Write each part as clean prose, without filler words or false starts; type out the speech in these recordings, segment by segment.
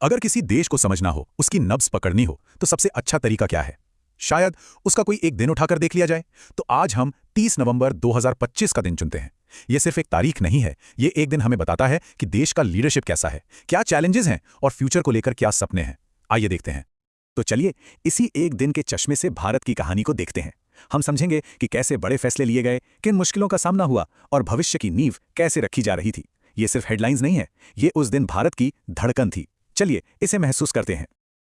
अगर किसी देश को समझना हो, उसकी नब्ज पकड़नी हो, तो सबसे अच्छा तरीका क्या है? शायद उसका कोई एक दिन उठाकर देख लिया जाए। तो आज हम 30 नवंबर 2025 का दिन चुनते हैं। यह सिर्फ एक तारीख नहीं है, ये एक दिन हमें बताता है कि देश का लीडरशिप कैसा है, क्या चैलेंजेस हैं और फ्यूचर को लेकर क्या सपने हैं। आइए देखते हैं। तो चलिए इसी एक दिन के चश्मे से भारत की कहानी को देखते हैं। हम समझेंगे कि कैसे बड़े फैसले लिए गए, किन मुश्किलों का सामना हुआ और भविष्य की नींव कैसे रखी जा रही थी। ये सिर्फ हेडलाइंस नहीं है, ये उस दिन भारत की धड़कन थी। चलिए इसे महसूस करते हैं।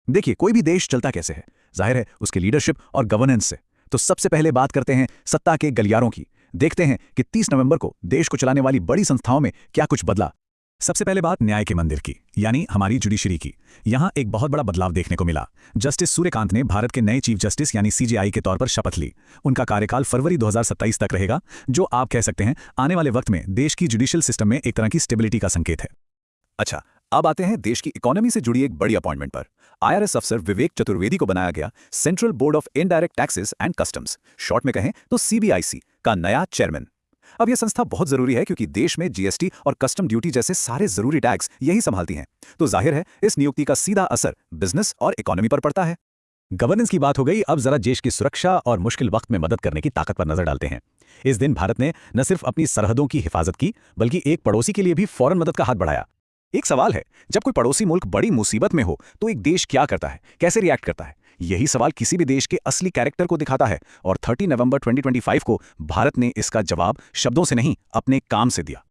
देखिए, कोई भी देश चलता कैसे है, जाहिर है उसके लीडरशिप और गवर्नेंस से। तो सबसे पहले बात करते हैं सत्ता के गलियारों की। देखते हैं कि 30 नवंबर को देश को चलाने वाली बड़ी संस्थाओं में क्या कुछ बदला। सबसे पहले बात न्याय के मंदिर की, यानी हमारी जुडिशरी की। यहां एक बहुत बड़ा बदलाव देखने को मिला। जस्टिस सूर्यकांत ने भारत के नए चीफ जस्टिस यानी सीजेआई के तौर पर शपथ ली। उनका कार्यकाल फरवरी 2027 तक रहेगा, जो आप कह सकते हैं आने वाले वक्त में देश की जुडिशियल सिस्टम में एक तरह की स्टेबिलिटी का संकेत है। अच्छा, अब आते हैं देश की इकोनॉमी से जुड़ी एक बड़ी अपॉइंटमेंट पर। आईआरएस अफसर विवेक चतुर्वेदी को बनाया गया central board of indirect taxes and customs, short में कहें तो सीबीआईसी, का नया चेयरमैन। अब यह संस्था बहुत जरूरी है क्योंकि देश में जीएसटी और कस्टम ड्यूटी जैसे सारे जरूरी टैक्स यही संभालती हैं। तो जाहिर है इस नियुक्ति का सीधा असर बिजनेस और इकोनॉमी पर पड़ता है। गवर्नेंस की बात हो गई, अब जरा देश की सुरक्षा और मुश्किल वक्त में मदद करने की ताकत पर नजर डालते हैं। इस दिन भारत ने न सिर्फ अपनी सरहदों की हिफाजत की, बल्कि एक पड़ोसी के लिए भी फौरन मदद का हाथ बढ़ाया। एक सवाल है, जब कोई पड़ोसी मुल्क बड़ी मुसीबत में हो तो एक देश क्या करता है, कैसे रिएक्ट करता है? यही सवाल किसी भी देश के असली कैरेक्टर को दिखाता है, और 30 नवंबर 2025 को भारत ने इसका जवाब शब्दों से नहीं, अपने काम से दिया।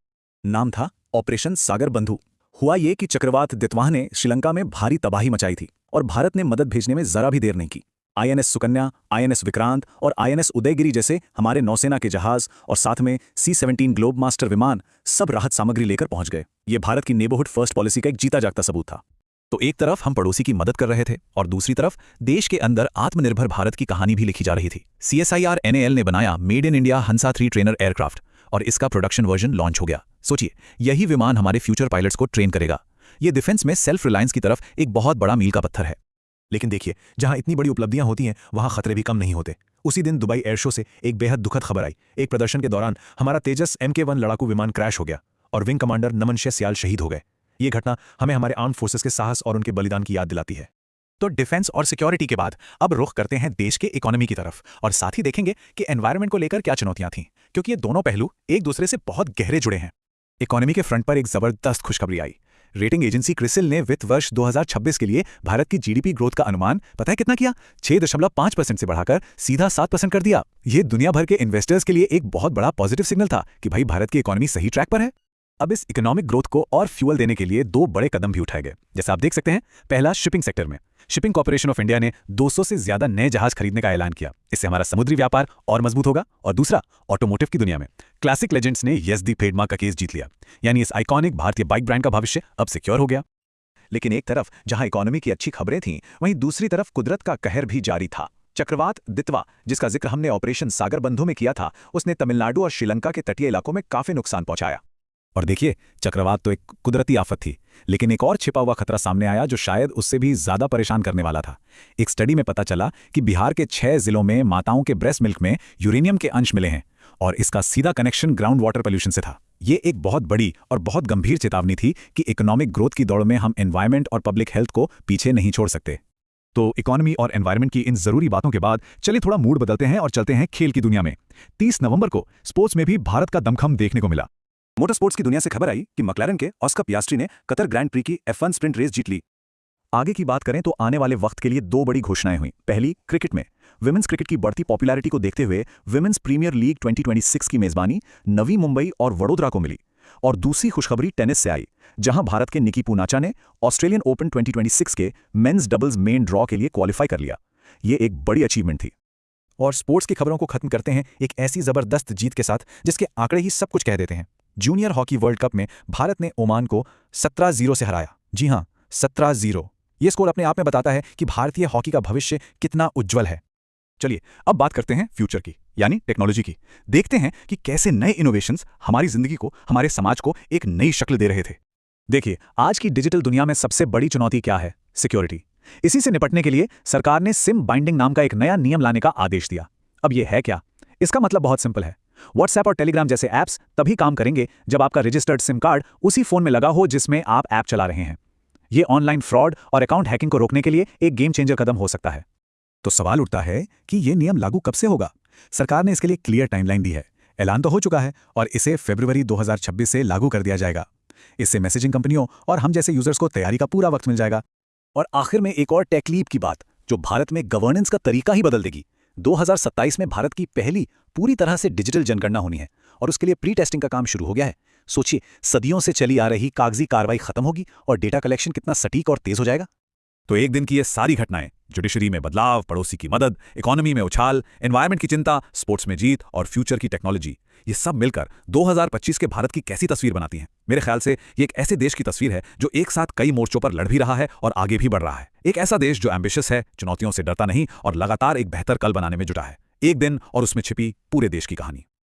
नाम था ऑपरेशन सागर बंधु। हुआ ये कि चक्रवात दितवाह ने श्रीलंका में भारी तबाही मचाई थी और भारत ने मदद भेजने में जरा भी देर नहीं की। आईएनएस सुकन्या, आईएनएस विक्रांत और आईएनएस उदयगिरी जैसे हमारे नौसेना के जहाज और साथ में C-17 ग्लोब मास्टर विमान सब राहत सामग्री लेकर पहुंच गए। ये भारत की नेबरहुड फर्स्ट पॉलिसी का एक जीता जागता सबूत था। तो एक तरफ हम पड़ोसी की मदद कर रहे थे और दूसरी तरफ देश के अंदर आत्मनिर्भर भारत की कहानी भी लिखी जा रही थी। CSIR NAL ने बनाया made in India Hansa 3 trainer aircraft और इसका प्रोडक्शन वर्जन लॉन्च हो गया। सोचिए, यही विमान हमारे फ्यूचर पायलट्स को ट्रेन करेगा। ये डिफेंस में सेल्फ रिलायंस की तरफ एक बहुत बड़ा मील का पत्थर है। लेकिन देखिए, जहां इतनी बड़ी उपलब्धियां होती हैं, वहां खतरे भी कम नहीं होते। उसी दिन दुबई एयर शो से एक बेहद दुखद खबर आई। एक प्रदर्शन के दौरान हमारा तेजस MK1 लड़ाकू विमान क्रैश हो गया और विंग कमांडर नमन सियाल शहीद हो गए। ये घटना हमें हमारे आर्म्ड फोर्सेस के साहस और उनके बलिदान की याद दिलाती है। तो डिफेंस और सिक्योरिटी के बाद अब रुख करते हैं देश के इकोनॉमी की तरफ, और साथ ही देखेंगे कि एनवायरनमेंट को लेकर क्या चुनौतियां थीं, क्योंकि ये दोनों पहलू एक दूसरे से बहुत गहरे जुड़े हैं। इकोनॉमी के फ्रंट पर एक जबरदस्त खुशखबरी आई। रेटिंग एजेंसी क्रिसिल ने वित्त वर्ष 2026 के लिए भारत की जीडीपी ग्रोथ का अनुमान पता है कितना किया? 6.5% से बढ़ाकर सीधा 7% कर दिया। यह दुनिया भर के इन्वेस्टर्स के लिए एक बहुत बड़ा पॉजिटिव सिग्नल था कि भाई भारत की इकोनॉमी सही ट्रैक पर है। अब इस इकोनॉमिक ग्रोथ को और फ्यूअल देने के लिए 2 बड़े कदम भी उठाए गए, जैसा आप देख सकते हैं। पहला, शिपिंग सेक्टर में शिपिंग कॉर्पोरेशन ऑफ इंडिया ने 200 से ज्यादा नए जहाज खरीदने का ऐलान किया। इससे हमारा समुद्री व्यापार और मजबूत होगा। और दूसरा, ऑटोमोटिव की दुनिया में क्लासिक लेजेंड्स ने यस दी ट्रेडमार्क का केस जीत लिया, यानी इस आइकॉनिक भारतीय बाइक ब्रांड का भविष्य अब सिक्योर हो गया। लेकिन एक तरफ जहां इकोनॉमी की अच्छी खबरें थीं, वहीं दूसरी तरफ कुदरत का कहर भी जारी था। चक्रवात दितवा, जिसका जिक्र हमने ऑपरेशन सागर बंधु में किया था, उसने तमिलनाडु और श्रीलंका के तटीय इलाकों में काफी नुकसान पहुंचाया। और देखिए, चक्रवात तो एक कुदरती आफत थी, लेकिन एक और छिपा हुआ खतरा सामने आया जो शायद उससे भी ज्यादा परेशान करने वाला था। एक स्टडी में पता चला कि बिहार के 6 जिलों में माताओं के ब्रेस्ट मिल्क में यूरेनियम के अंश मिले हैं, और इसका सीधा कनेक्शन ग्राउंड वाटर पोल्यूशन से था। ये एक बहुत बड़ी और बहुत गंभीर चेतावनी थी कि इकोनॉमिक ग्रोथ की दौड़ में हम एनवायरनमेंट और पब्लिक हेल्थ को पीछे नहीं छोड़ सकते। तो इकोनॉमी और एनवायरनमेंट की इन जरूरी बातों के बाद चलिए थोड़ा मूड बदलते हैं और चलते हैं खेल की दुनिया में। 30 नवंबर को स्पोर्ट्स में भी भारत का दमखम देखने को मिला। मोटर स्पोर्ट्स की दुनिया से खबर आई कि मैक्लारेन के ऑस्कर पियास्ट्री ने कतर ग्रैंड प्री की F1 स्प्रिंट रेस जीत ली। आगे की बात करें तो आने वाले वक्त के लिए 2 बड़ी घोषणाएं हुई। पहली, क्रिकेट में विमेंस क्रिकेट की बढ़ती पॉपुलैरिटी को देखते हुए विमेंस प्रीमियर लीग 2026 की मेजबानी नवी मुंबई और वडोदरा को मिली। और दूसरी खुशखबरी टेनिस से आई, जहां भारत के निकी पूनाचा ने ऑस्ट्रेलियन ओपन 2026 के मेंस डबल्स मेन ड्रॉ के लिए क्वालिफाई कर लिया। ये एक बड़ी अचीवमेंट थी। और स्पोर्ट्स की खबरों को खत्म करते हैं एक ऐसी जबरदस्त जीत के साथ जिसके आंकड़े ही सब कुछ कह देते हैं। जूनियर हॉकी वर्ल्ड कप में भारत ने ओमान को 17-0 से हराया। जी हां, 17-0। यह स्कोर अपने आप में बताता है कि भारतीय हॉकी का भविष्य कितना उज्जवल है। चलिए अब बात करते हैं फ्यूचर की, यानी टेक्नोलॉजी की। देखते हैं कि कैसे नए इनोवेशंस हमारी जिंदगी को, हमारे समाज को एक नई शक्ल दे रहे थे। देखिए, आज की डिजिटल दुनिया में सबसे बड़ी चुनौती क्या है? सिक्योरिटी। इसी से निपटने के लिए सरकार ने सिम बाइंडिंग नाम का एक नया नियम लाने का आदेश दिया। अब यह है क्या? इसका मतलब बहुत सिंपल है। व्हाट्सएप और टेलीग्राम जैसे ऐप्स तभी काम करेंगे जब आपका रजिस्टर्ड सिम कार्ड उसी फोन में लगा हो जिसमें आप ऐप चला रहे हैं। ये ऑनलाइन फ्रॉड और अकाउंट हैकिंग को रोकने के लिए एक गेम चेंजर कदम हो सकता है। तो सवाल उठता है कि ये नियम लागू कब से होगा? सरकार ने इसके लिए क्लियर टाइमलाइन दी है। ऐलान तो हो चुका है और इसे फरवरी 2026 से लागू कर दिया जाएगा। इससे मैसेजिंग कंपनियों और हम जैसे यूजर्स को तैयारी का पूरा वक्त मिल जाएगा। और आखिर में एक और टेक लीप की बात, जो भारत में गवर्नेंस का तरीका ही बदल देगी। 2027 में भारत की पहली पूरी तरह से डिजिटल जनगणना होनी है और उसके लिए प्री टेस्टिंग का काम शुरू हो गया है। सोचिए, सदियों से चली आ रही कागजी कार्रवाई खत्म होगी और डेटा कलेक्शन कितना सटीक और तेज हो जाएगा। तो एक दिन की ये सारी घटनाएं, जुडिशरी में बदलाव, पड़ोसी की मदद, इकोनॉमी में उछाल, एनवायरमेंट की चिंता, स्पोर्ट्स में जीत और फ्यूचर की टेक्नोलॉजी, ये सब मिलकर 2025 के भारत की कैसी तस्वीर बनाती हैं? मेरे ख्याल से ये एक ऐसे देश की तस्वीर है जो एक साथ कई मोर्चों पर लड़ भी रहा है और आगे भी बढ़ रहा है। एक ऐसा देश जो एम्बिशियस है, चुनौतियों से डरता नहीं और लगातार एक बेहतर कल बनाने में जुटा है। एक दिन और उसमें छिपी पूरे देश की कहानी।